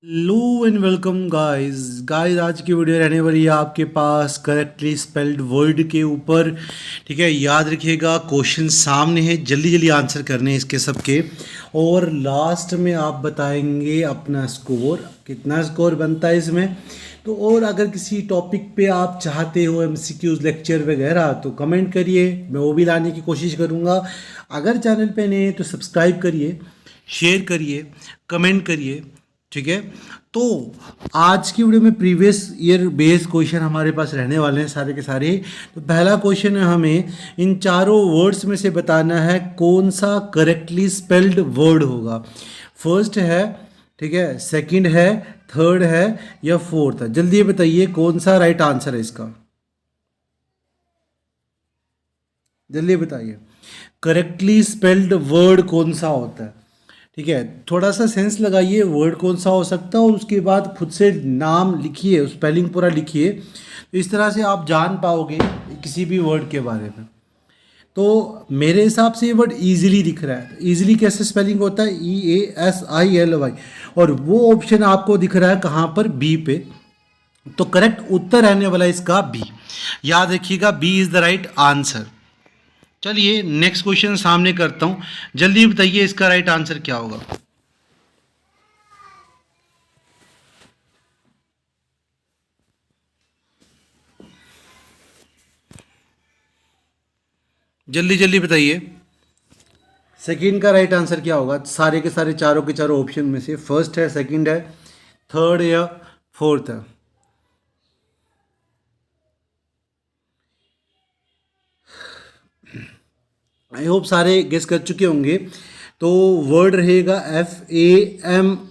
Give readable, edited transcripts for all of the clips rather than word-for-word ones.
Hello and welcome guys आज की video रहने वाली है आपके पास करेक्टली स्पेल्ड वर्ड के ऊपर। ठीक है, याद रखिएगा क्वेश्चन सामने है, जल्दी जल्दी आंसर करने हैं इसके सबके। और लास्ट में आप बताएंगे अपना स्कोर, कितना स्कोर बनता है इसमें। तो और अगर किसी टॉपिक पे आप चाहते हो एमसीक्यूज लेक्चर वगैरह तो कमेंट करिए, मैं वो भी लाने की कोशिश करूँगा। अगर चैनल पे नए हैं तो सब्सक्राइब करिए, शेयर करिए, कमेंट करिए। ठीक है, तो आज की वीडियो में प्रीवियस ईयर बेस्ड क्वेश्चन हमारे पास रहने वाले हैं सारे के सारे। तो पहला क्वेश्चन है, हमें इन चारों वर्ड्स में से बताना है कौन सा करेक्टली स्पेल्ड वर्ड होगा। फर्स्ट है, ठीक है, सेकंड है, थर्ड है या फोर्थ है। जल्दी बताइए कौन सा राइट आंसर है इसका, जल्दी बताइए। करेक्टली स्पेल्ड वर्ड कौन सा होता है। ठीक है, थोड़ा सा सेंस लगाइए वर्ड कौन सा हो सकता है और उसके बाद खुद से नाम लिखिए, स्पेलिंग पूरा लिखिए। तो इस तरह से आप जान पाओगे किसी भी वर्ड के बारे में। तो मेरे हिसाब से ये वर्ड ईजिली दिख रहा है। ईजिली कैसे स्पेलिंग होता है, EASILY, और वो ऑप्शन आपको दिख रहा है कहाँ पर, बी पे। तो करेक्ट उत्तर रहने वाला है इसका बी। याद रखिएगा, B is the right answer. चलिए नेक्स्ट क्वेश्चन सामने करता हूं, जल्दी बताइए इसका राइट आंसर क्या होगा। जल्दी जल्दी बताइए सेकंड का राइट आंसर क्या होगा। सारे के सारे चारों के चारों ऑप्शन में से फर्स्ट है, सेकंड है, थर्ड या फोर्थ है। आई होप सारे गेस कर चुके होंगे। तो वर्ड रहेगा FAMILIES,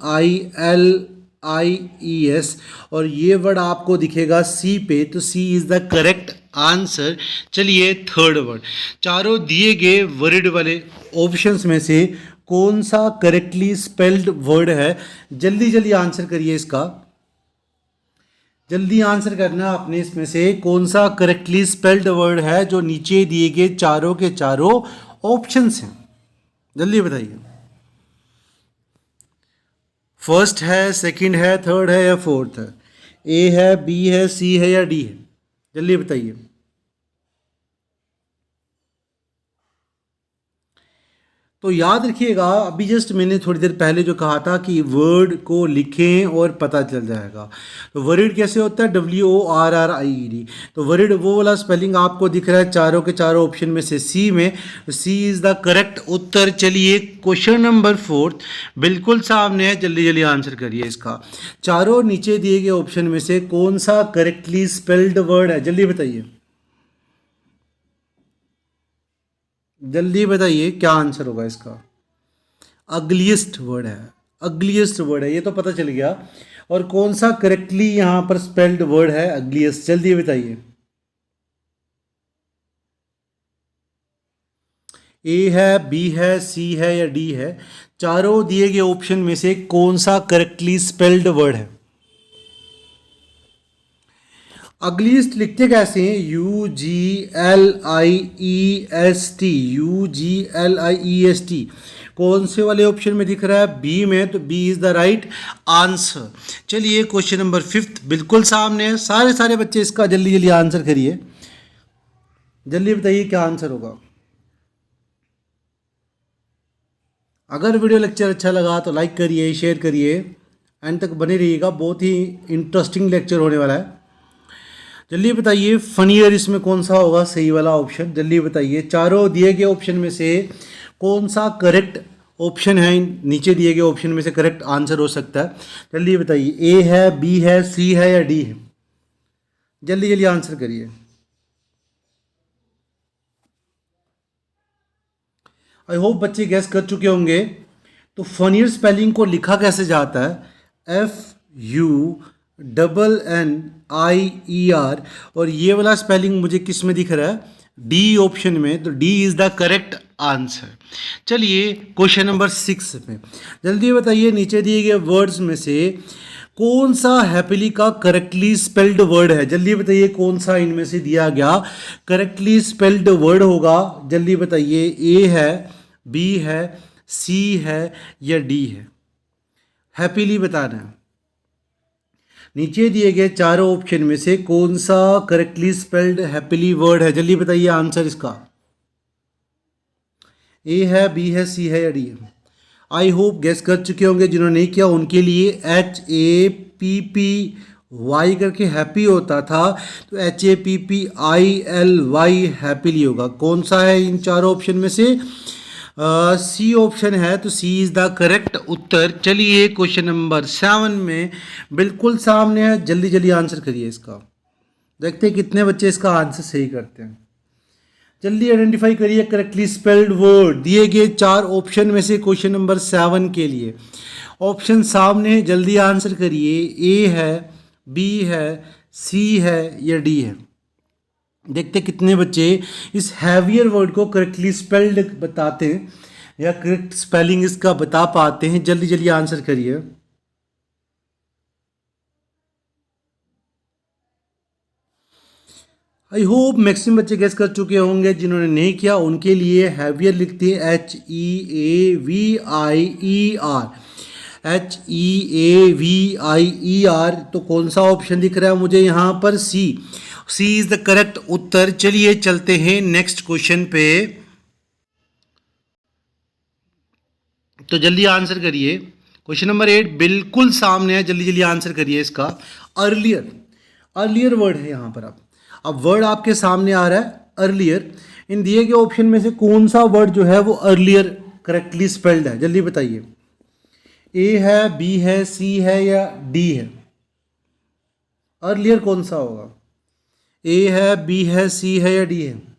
और ये वर्ड आपको दिखेगा सी पे, तो सी इज द करेक्ट आंसर। चलिए थर्ड वर्ड, चारों दिए गए वर्ड वाले ऑप्शंस में से कौन सा करेक्टली स्पेल्ड वर्ड है। जल्दी जल्दी आंसर करिए इसका, जल्दी आंसर करना आपने इसमें से कौन सा करेक्टली स्पेल्ड वर्ड है जो नीचे दिए गए चारों के चारों ऑप्शंस हैं। जल्दी बताइए, फर्स्ट है, सेकंड है, थर्ड है या फोर्थ है। ए है, बी है, सी है या डी है। जल्दी बताइए। तो याद रखिएगा, अभी जस्ट मैंने थोड़ी देर पहले जो कहा था कि वर्ड को लिखें और पता चल जाएगा। तो वर्ड कैसे होता है, WORRIED। तो वर्ड वो वाला स्पेलिंग आपको दिख रहा है चारों के चारों ऑप्शन में से सी में, तो सी इज़ द करेक्ट उत्तर। चलिए क्वेश्चन नंबर फोर्थ बिल्कुल सामने है, जल्दी जल्दी आंसर करिए इसका। चारों नीचे दिए गए ऑप्शन में से कौन सा करेक्टली स्पेल्ड वर्ड है, जल्दी बताइए, जल्दी बताइए क्या आंसर होगा इसका। अगलीस्ट वर्ड है, अगलीस्ट वर्ड है, ये तो पता चल गया। और कौन सा करेक्टली यहाँ पर स्पेल्ड वर्ड है अगलीस्ट, जल्दी बताइए। ए है, बी है, सी है या डी है। चारों दिए गए ऑप्शन में से कौन सा करेक्टली स्पेल्ड वर्ड है। अगलीस्ट लिखते कैसे हैं, UGLIEST, UGLIEST। कौन से वाले ऑप्शन में दिख रहा है, बी में, तो B is the right answer. चलिए क्वेश्चन नंबर फिफ्थ बिल्कुल सामने है, सारे सारे बच्चे इसका जल्दी जल्दी आंसर करिए। जल्दी बताइए क्या आंसर होगा। अगर वीडियो लेक्चर अच्छा लगा तो लाइक करिए, शेयर करिए, एंड तक बने रहिएगा, बहुत ही इंटरेस्टिंग लेक्चर होने वाला है। जल्दी बताइए फनियर इसमें कौन सा होगा सही वाला ऑप्शन, जल्दी बताइए। चारों दिए गए ऑप्शन में से कौन सा करेक्ट ऑप्शन है, नीचे दिए गए ऑप्शन में से करेक्ट आंसर हो सकता है। जल्दी बताइए, ए है, बी है, सी है या डी है। जल्दी जल्दी आंसर करिए। आई होप बच्चे गैस कर चुके होंगे। तो फनियर स्पेलिंग को लिखा कैसे जाता है, FUNNIER, और ये वाला स्पेलिंग मुझे किस में दिख रहा है, डी ऑप्शन में, तो D is the correct answer. चलिए क्वेश्चन नंबर सिक्स में जल्दी बताइए, नीचे दिए गए वर्ड्स में से कौन सा हैप्पीली का करेक्टली स्पेल्ड वर्ड है। जल्दी बताइए कौन सा इनमें से दिया गया करेक्टली स्पेल्ड वर्ड होगा। जल्दी बताइए, ए है, बी है, सी है या डी है। हैप्पीली बताना है। नीचे दिए गए चारों ऑप्शन में से कौन सा करेक्टली स्पेल्ड हैप्पीली वर्ड है? जल्दी बताइए आंसर इसका। ए है, बी है, सी है या डी है? आई होप गेस कर चुके होंगे। जिन्होंने नहीं किया उनके लिए HAPPY करके हैप्पी होता था, तो HAPPILY हैप्पीली होगा। कौन सा है इन चारों ऑप्शन में से? सी ऑप्शन है, तो सी इज़ द करेक्ट उत्तर। चलिए क्वेश्चन नंबर 7 में बिल्कुल सामने है, जल्दी जल्दी आंसर करिए इसका। देखते हैं कितने बच्चे इसका आंसर सही करते हैं। जल्दी आइडेंटिफाई करिए करेक्टली स्पेल्ड वर्ड दिए गए चार ऑप्शन में से क्वेश्चन नंबर 7 के लिए। ऑप्शन सामने है, जल्दी आंसर करिए। ए है, बी है, सी है या डी है? देखते कितने बच्चे इस हैवियर वर्ड को करेक्टली स्पेल्ड बताते हैं या करेक्ट स्पेलिंग इसका बता पाते हैं। जल्दी जल्दी आंसर करिए। आई होप मैक्सिमम बच्चे गेस कर चुके होंगे। जिन्होंने नहीं किया उनके लिए हैवियर लिखते हैं HEAVIER, HEAVIER। तो कौन सा ऑप्शन दिख रहा है मुझे यहाँ पर? सी इज द करेक्ट उत्तर। चलिए चलते हैं नेक्स्ट क्वेश्चन पे। तो जल्दी आंसर करिए। क्वेश्चन नंबर 8 बिल्कुल सामने है, जल्दी जल्दी आंसर करिए इसका। अर्लियर वर्ड है यहाँ पर। अब वर्ड आपके सामने आ रहा है अर्लियर। इन दिए गए ऑप्शन में से कौन सा वर्ड जो है वो अर्लियर करेक्टली स्पेल्ड है? जल्दी बताइए। ए है, बी है, सी है या डी है? अर्लियर कौन सा होगा? ए है, बी है, सी है या डी है?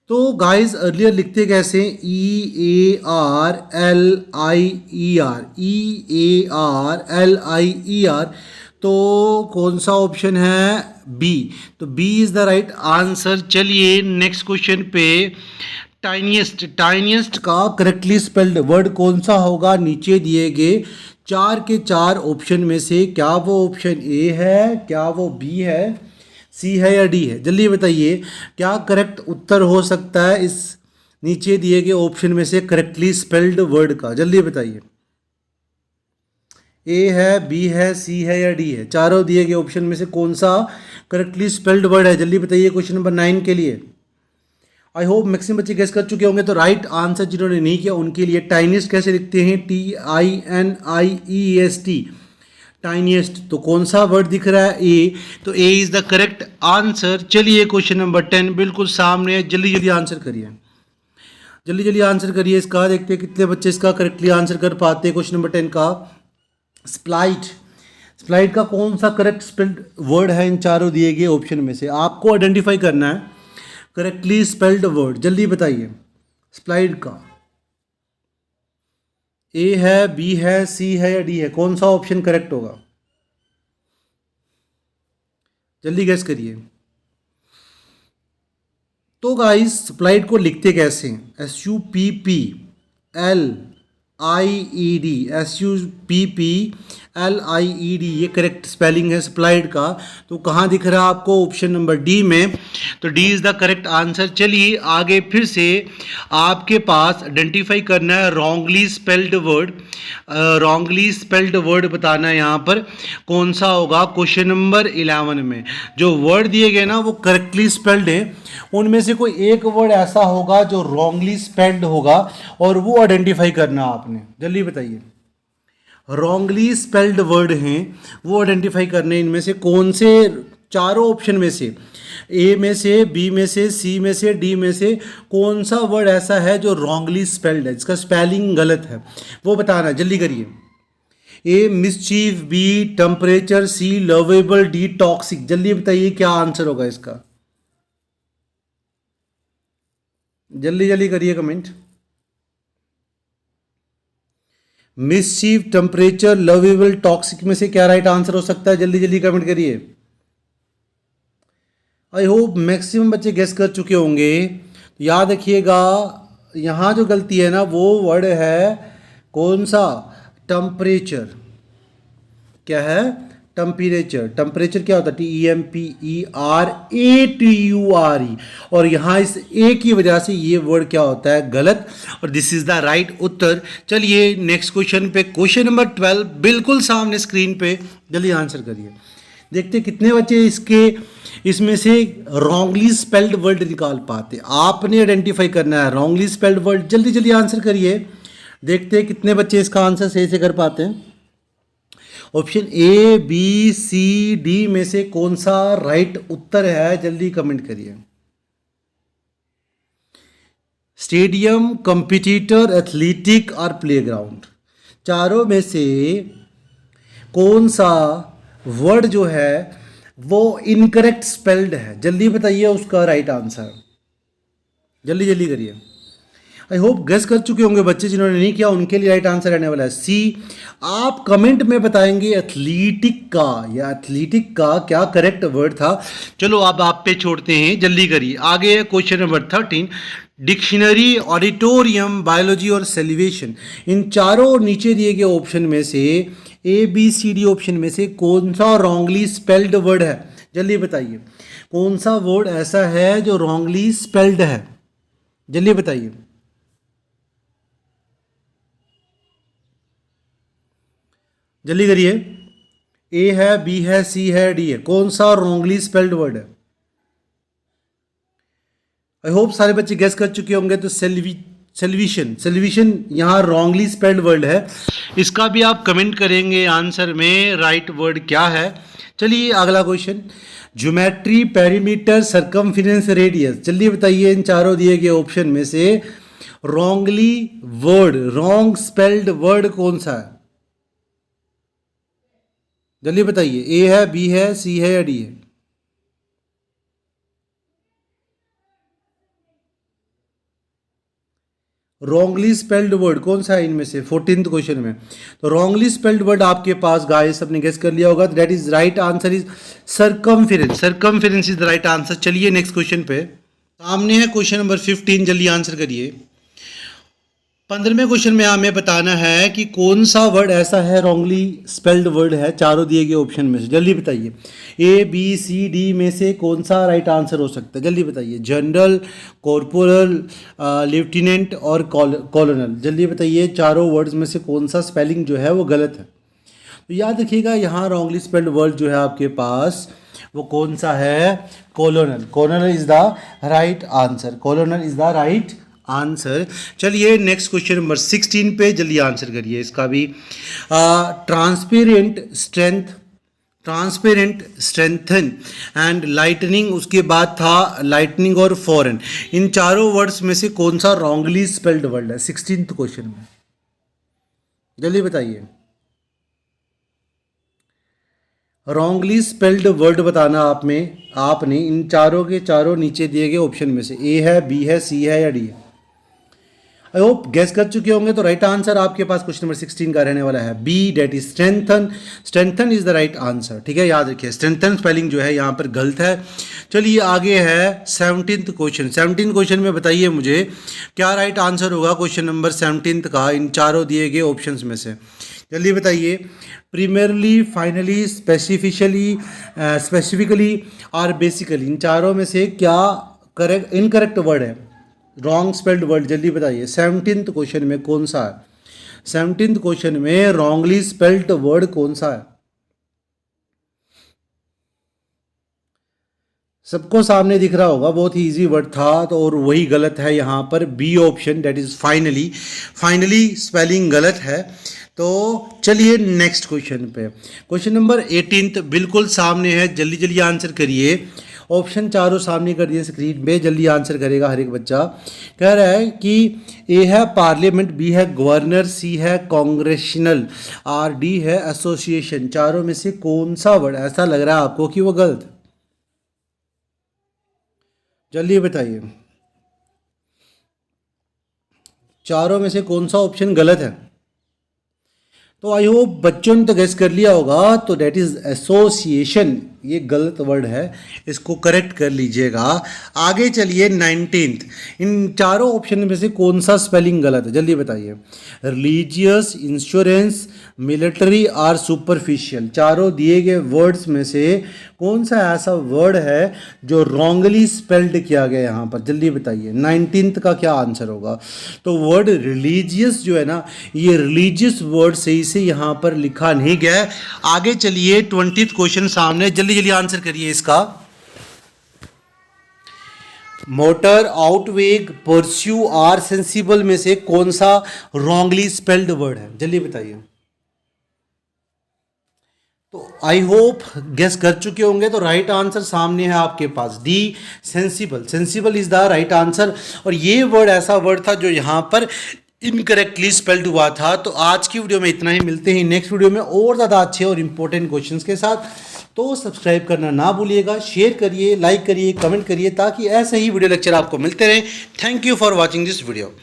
तो गाइस अर्लियर लिखते कैसे? EARLIER। तो कौन सा ऑप्शन है? बी। तो B is the right answer. चलिए नेक्स्ट क्वेश्चन पे। टाइनिएस्ट का करेक्टली स्पेल्ड वर्ड कौन सा होगा? नीचे दिए गए चार के चार ऑप्शन में से क्या वो ऑप्शन ए है, क्या वो बी है, सी है या डी है? जल्दी बताइए क्या करेक्ट उत्तर हो सकता है इस नीचे दिए गए ऑप्शन में से करेक्टली स्पेल्ड वर्ड का? जल्दी बताइए। ए है, बी है, सी है या डी है? चारों दिए गए ऑप्शन में से कौन सा करेक्टली स्पेल्ड वर्ड है? जल्दी बताइए क्वेश्चन नंबर 9 के लिए। आई होप मैक्सिमम बच्चे गेस कर चुके होंगे। तो राइट आंसर जिन्होंने नहीं किया उनके लिए टाइनिएस्ट कैसे लिखते हैं? TINIEST, टाइनिएस्ट। तो कौन सा वर्ड दिख रहा है? ए। तो ए इज द करेक्ट आंसर। चलिए क्वेश्चन नंबर 10 बिल्कुल सामने है, जल्दी जल्दी आंसर करिए। जल्दी जल्दी आंसर करिए इसका। देखते हैं कितने बच्चे इसका करेक्टली आंसर कर पाते हैं। क्वेश्चन नंबर 10 का स्प्लाइट का कौन सा करेक्ट स्पेल्ड वर्ड है इन चारों दिए गए ऑप्शन में से? आपको आइडेंटिफाई करना है करेक्टली स्पेल्ड वर्ड। जल्दी बताइए स्प्लाइट का। ए है, बी है, सी है या डी है? कौन सा ऑप्शन करेक्ट होगा? जल्दी गेस करिए। तो गाइस स्प्लाइट को लिखते कैसे हैं? SUPPLIED ये करेक्ट स्पेलिंग है स्प्लाइट का। तो कहाँ दिख रहा है आपको? ऑप्शन नंबर डी में। तो D is the correct answer. चलिए आगे फिर से आपके पास आइडेंटिफाई करना है wrongly spelled word. Wrongly spelled word बताना है यहाँ पर कौन सा होगा। क्वेश्चन नंबर 11 में जो वर्ड दिए गए ना वो करेक्टली स्पेल्ड है, उनमें से कोई एक वर्ड ऐसा होगा जो रॉन्गली स्पेल्ड होगा और वो आइडेंटिफाई करना आपने। जल्दी बताइए रॉन्गली स्पेल्ड वर्ड हैं वो आइडेंटिफाई करने। इनमें से कौन से चारों ऑप्शन में से, ए में से, बी में से, सी में से, डी में से कौन सा वर्ड ऐसा है जो रॉन्गली स्पेल्ड है, जिसका स्पेलिंग गलत है, वो बताना। जल्दी करिए। ए मिसचीफ, बी टेम्परेचर, सी लवेबल, डी टॉक्सिक। जल्दी बताइए क्या आंसर होगा इसका। जल्दी जल्दी करिए comment. Mischief, temperature, lovable, toxic में से क्या राइट आंसर हो सकता है? जल्दी जल्दी कमेंट करिए। आई होप मैक्सिमम बच्चे गेस कर चुके होंगे। याद रखिएगा यहाँ जो गलती है ना वो वर्ड है कौन सा? टेम्परेचर। क्या है? टेम्परेचर, टेम्परेचर क्या होता है? TEMPERATURE, और यहाँ इस ए की वजह से ये वर्ड क्या होता है? गलत, और दिस इज द राइट उत्तर। चलिए नेक्स्ट क्वेश्चन पे, क्वेश्चन नंबर 12 बिल्कुल सामने स्क्रीन पे, जल्दी आंसर करिए। देखते कितने बच्चे इसमें से रॉन्गली स्पेल्ड वर्ड निकाल पाते। आपने आइडेंटिफाई करना है रॉन्गली स्पेल्ड वर्ड, जल्दी जल्दी आंसर करिए। देखते हैं कितने बच्चे इसका आंसर सही से कर पाते हैं। Option A, B, C, D में से कौन सा राइट उत्तर है? जल्दी कमेंट करिए। स्टेडियम, कंपटीटर, एथलेटिक और प्लेग्राउंड, चारों में से कौन सा वर्ड जो है वो इनकरेक्ट स्पेल्ड है? जल्दी बताइए उसका राइट आंसर, जल्दी जल्दी करिए। आई होप गेस कर चुके होंगे बच्चे, जिन्होंने नहीं किया उनके लिए राइट आंसर रहने वाला है सी। आप कमेंट में बताएंगे एथलीटिक का, या एथलीटिक का क्या करेक्ट वर्ड था। चलो अब आप पे छोड़ते हैं, जल्दी करिए। आगे है question number 13, dictionary, auditorium, biology और सेलिब्रेशन, इन चारों नीचे दिए गए ऑप्शन में से ए, बी, सी, डी ऑप्शन में से कौन सा रॉन्गली स्पेल्ड वर्ड है? जल्दी बताइए कौन सा वर्ड ऐसा है जो रॉन्गली स्पेल्ड है? जल्दी बताइए। जल्दी करिए। ए है, बी है, सी है, डी है, कौन सा रॉन्गली स्पेल्ड वर्ड है? आई होप सारे बच्चे गेस कर चुके होंगे। तो सेल्विशन यहाँ रॉन्गली स्पेल्ड वर्ड है, इसका भी आप कमेंट करेंगे आंसर में राइट वर्ड क्या है। चलिए अगला question, geometry, perimeter, circumference, radius, जल्दी बताइए इन चारों दिए गए ऑप्शन में से wrongly word, wrong spelled word कौन सा है? जल्दी बताइए। ए है, बी है, सी है या डी है? रॉन्गली स्पेल्ड वर्ड कौन सा है इनमें से 14th क्वेश्चन में? तो रॉन्गली स्पेल्ड वर्ड आपके पास गाइस सबने गेस कर लिया होगा। That is right answer is circumference, circumference is the right answer. चलिए नेक्स्ट क्वेश्चन पे, सामने है क्वेश्चन नंबर 15, जल्दी आंसर करिए। 15वें क्वेश्चन में हमें बताना है कि कौन सा वर्ड ऐसा है रॉन्गली स्पेल्ड वर्ड है चारों दिए गए ऑप्शन में से। जल्दी बताइए ए, बी, सी, डी में से कौन सा राइट आंसर हो सकता है? जल्दी बताइए। जनरल, कॉर्पोरल, लेफ्टिनेंट और कॉलोनल, जल्दी बताइए चारों वर्ड्स में से कौन सा स्पेलिंग जो है वो गलत है। तो याद रखिएगा यहाँ रॉन्गली स्पेल्ड वर्ड जो है आपके पास वो कौन सा है? कॉलोनल, कॉलोनल is the right answer, कॉलोनल is the right answer. चलिए नेक्स्ट क्वेश्चन नंबर 16 पे जल्दी आंसर करिए इसका भी। Transparent, strength, transparent, strengthen and lightning, उसके बाद था लाइटनिंग और फॉरेन, इन चारों वर्ड्स में से कौन सा रॉन्गली स्पेल्ड वर्ड है 16th क्वेश्चन में? जल्दी बताइए। रॉन्गली स्पेल्ड वर्ड बताना आपने इन चारों के चारों नीचे दिए गए ऑप्शन में से। ए है, बी है, सी है या डी है? आई होप गैस कर चुके होंगे। तो राइट आंसर आपके पास क्वेश्चन नंबर 16 का रहने वाला है B, that is strengthen. Strengthen is the right answer, ठीक है, याद रखिए स्ट्रेंथन स्पेलिंग जो है यहाँ पर गलत है। चलिए आगे है 17th क्वेश्चन। 17th क्वेश्चन में बताइए मुझे क्या राइट आंसर होगा क्वेश्चन नंबर 17th का इन चारों दिए गए ऑप्शंस में से। जल्दी बताइए। प्रीमियरली, फाइनली, स्पेसिफिकली और बेसिकली, इन चारों में से क्या करेक्ट इनकरेक्ट वर्ड है, रॉन्ग स्पेल्ड वर्ड? जल्दी बताइए 17th क्वेश्चन में कौन सा है? 17th क्वेश्चन में रॉन्गली स्पेल्ड वर्ड कौन सा है? सबको सामने दिख रहा होगा, बहुत ही इजी वर्ड था तो, और वही गलत है यहाँ पर B option, that is finally. Finally spelling गलत है। तो चलिए नेक्स्ट क्वेश्चन पे, क्वेश्चन नंबर 18 बिल्कुल सामने है, जल्दी जल्दी आंसर करिए। ऑप्शन चारों सामने कर दिए स्क्रीन पे, जल्दी आंसर करेगा हर एक बच्चा। कह रहा है कि ए है पार्लियामेंट, बी है गवर्नर, सी है कांग्रेशनल और डी है एसोसिएशन, चारों में से कौन सा वर्ड ऐसा लग रहा है आपको कि वो गलत है? जल्दी बताइए चारों में से कौन सा ऑप्शन गलत है? तो आई होप बच्चों ने तो गेस कर लिया होगा। तो डेट इज एसोसिएशन, ये गलत वर्ड है, इसको करेक्ट कर लीजिएगा। आगे चलिए 19th, इन चारों ऑप्शन में से कौन सा स्पेलिंग गलत है, जल्दी बताइए। रिलीजियस, इंश्योरेंस, मिलिट्री और सुपरफिशियल, चारों दिए गए वर्ड्स में से कौन सा ऐसा वर्ड है जो रॉन्गली स्पेल्ड किया गया यहाँ पर, जल्दी बताइए। 19th का क्या आंसर होगा? तो वर्ड रिलीजियस जो है ना, ये रिलीजियस वर्ड सही से यहाँ पर लिखा नहीं गया है। आगे चलिए 20th क्वेश्चन सामने, जल्दी जल्दी आंसर करिए इसका। मोटर, आउटवेग, परस्यू आर सेंसिबल में से कौन सा रॉन्गली स्पेल्ड वर्ड है, जल्दी बताइए। तो आई होप गेस कर चुके होंगे। तो राइट आंसर सामने है आपके पास, D sensible. Sensible is the right answer. और ये वर्ड ऐसा वर्ड था जो यहाँ पर इनकरेक्टली स्पेल्ड हुआ था। तो आज की वीडियो में इतना ही, मिलते हैं नेक्स्ट वीडियो में और ज़्यादा अच्छे और इंपॉर्टेंट क्वेश्चंस के साथ। तो सब्सक्राइब करना ना भूलिएगा, शेयर करिए, लाइक करिए, कमेंट करिए, ताकि ऐसे ही वीडियो लेक्चर आपको मिलते रहें। Thank you for watching this video.